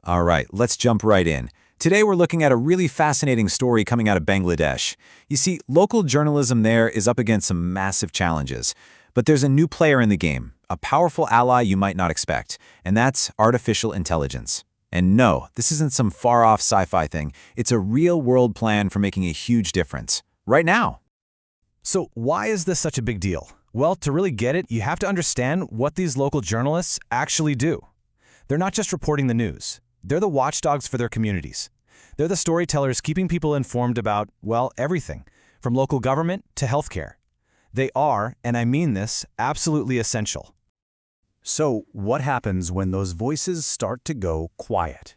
All right, let's jump right in. Today we're looking at a really fascinating story coming out of Bangladesh. You see, local journalism there is up against some massive challenges. But there's a new player in the game, a powerful ally you might not expect, and that's artificial intelligence. And no, this isn't some far-off sci-fi thing. It's a real-world plan for making a huge difference. Right now. So why is this such a big deal? Well, to really get it, you have to understand what these local journalists actually do. They're not just reporting the news. They're the watchdogs for their communities. They're the storytellers keeping people informed about, well, everything, from local government to healthcare. They are, and I mean this, absolutely essential. So what happens when those voices start to go quiet?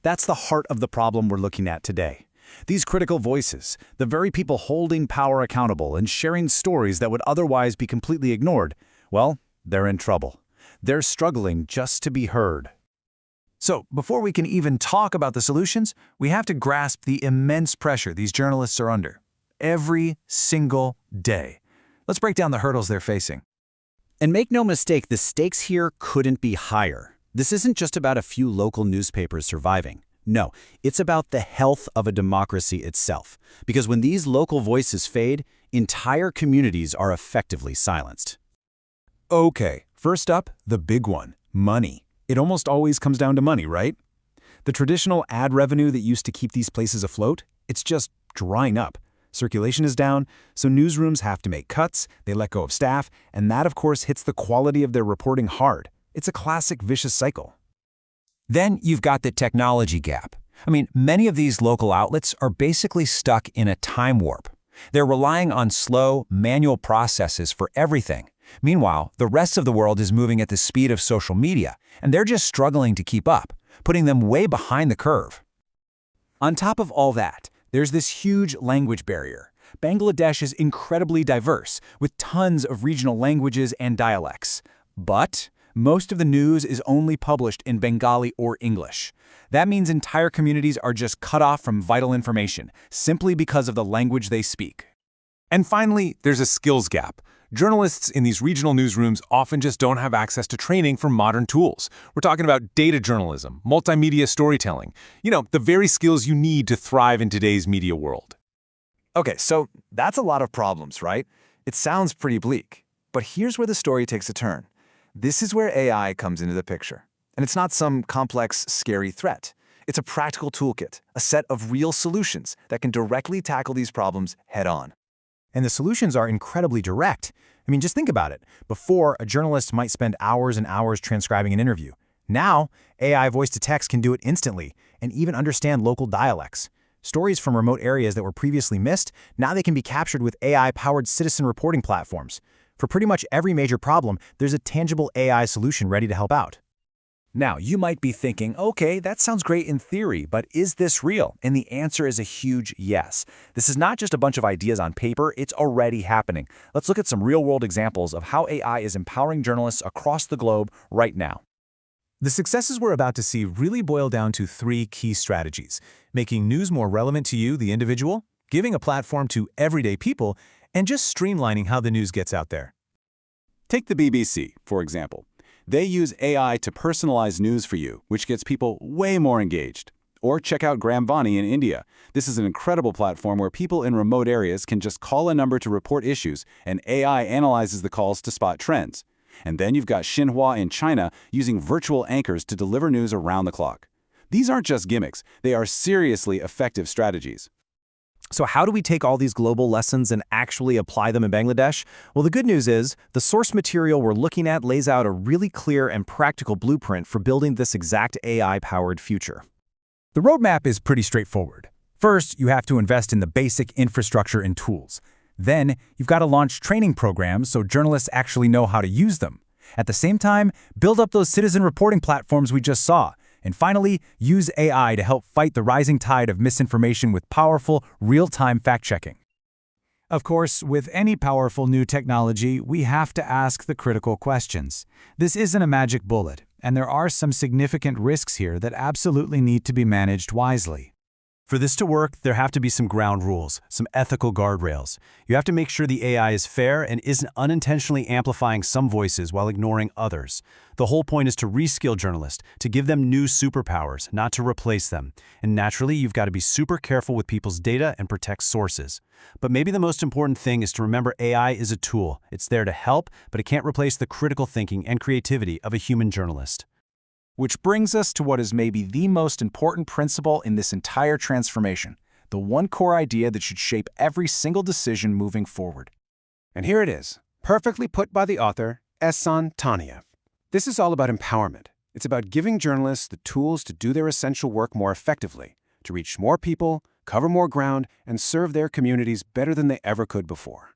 That's the heart of the problem we're looking at today. These critical voices, the very people holding power accountable and sharing stories that would otherwise be completely ignored, well, they're in trouble. They're struggling just to be heard. So, before we can even talk about the solutions, we have to grasp the immense pressure these journalists are under. Every single day. Let's break down the hurdles they're facing. And make no mistake, the stakes here couldn't be higher. This isn't just about a few local newspapers surviving. No, it's about the health of a democracy itself. Because when these local voices fade, entire communities are effectively silenced. Okay, first up, the big one, money. It almost always comes down to money, right? The traditional ad revenue that used to keep these places afloat, it's just drying up. Circulation is down, so newsrooms have to make cuts, they let go of staff, and that of course hits the quality of their reporting hard. It's a classic vicious cycle. Then you've got the technology gap. Many of these local outlets are basically stuck in a time warp. They're relying on slow, manual processes for everything. Meanwhile, the rest of the world is moving at the speed of social media, and they're just struggling to keep up, putting them way behind the curve. On top of all that, there's this huge language barrier. Bangladesh is incredibly diverse, with tons of regional languages and dialects. But most of the news is only published in Bengali or English. That means entire communities are just cut off from vital information, simply because of the language they speak. And finally, there's a skills gap. Journalists in these regional newsrooms often just don't have access to training for modern tools. We're talking about data journalism, multimedia storytelling, the very skills you need to thrive in today's media world. Okay, so that's a lot of problems, right? It sounds pretty bleak. But here's where the story takes a turn. This is where AI comes into the picture. And it's not some complex, scary threat. It's a practical toolkit, a set of real solutions that can directly tackle these problems head-on. And the solutions are incredibly direct. Just think about it. Before, a journalist might spend hours and hours transcribing an interview. Now, AI voice-to-text can do it instantly and even understand local dialects. Stories from remote areas that were previously missed, now they can be captured with AI-powered citizen reporting platforms. For pretty much every major problem, there's a tangible AI solution ready to help out. Now, you might be thinking, okay, that sounds great in theory, but is this real? And the answer is a huge yes. This is not just a bunch of ideas on paper, it's already happening. Let's look at some real-world examples of how AI is empowering journalists across the globe right now. The successes we're about to see really boil down to three key strategies: making news more relevant to you, the individual, giving a platform to everyday people, and just streamlining how the news gets out there. Take the BBC, for example. They use AI to personalize news for you, which gets people way more engaged. Or check out Gram Vaani in India. This is an incredible platform where people in remote areas can just call a number to report issues, and AI analyzes the calls to spot trends. And then you've got Xinhua in China using virtual anchors to deliver news around the clock. These aren't just gimmicks, they are seriously effective strategies. So how do we take all these global lessons and actually apply them in Bangladesh? Well, the good news is the source material we're looking at lays out a really clear and practical blueprint for building this exact AI-powered future. The roadmap is pretty straightforward. First, you have to invest in the basic infrastructure and tools. Then, you've got to launch training programs so journalists actually know how to use them. At the same time, build up those citizen reporting platforms we just saw. And finally, use AI to help fight the rising tide of misinformation with powerful, real-time fact-checking. Of course, with any powerful new technology, we have to ask the critical questions. This isn't a magic bullet, and there are some significant risks here that absolutely need to be managed wisely. For this to work, there have to be some ground rules, some ethical guardrails. You have to make sure the AI is fair and isn't unintentionally amplifying some voices while ignoring others. The whole point is to reskill journalists, to give them new superpowers, not to replace them. And naturally, you've got to be super careful with people's data and protect sources. But maybe the most important thing is to remember AI is a tool. It's there to help, but it can't replace the critical thinking and creativity of a human journalist. Which brings us to what is maybe the most important principle in this entire transformation, the one core idea that should shape every single decision moving forward. And here it is, perfectly put by the author, Ehsan Taniev. This is all about empowerment. It's about giving journalists the tools to do their essential work more effectively, to reach more people, cover more ground, and serve their communities better than they ever could before.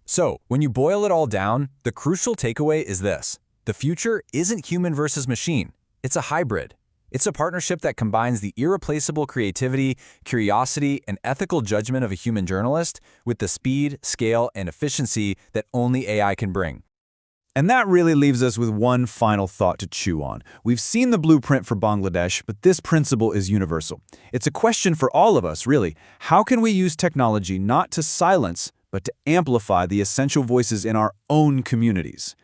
So, when you boil it all down, the crucial takeaway is this. The future isn't human versus machine. It's a hybrid. It's a partnership that combines the irreplaceable creativity, curiosity, and ethical judgment of a human journalist with the speed, scale, and efficiency that only AI can bring. And that really leaves us with one final thought to chew on. We've seen the blueprint for Bangladesh, but this principle is universal. It's a question for all of us, really. How can we use technology not to silence, but to amplify the essential voices in our own communities?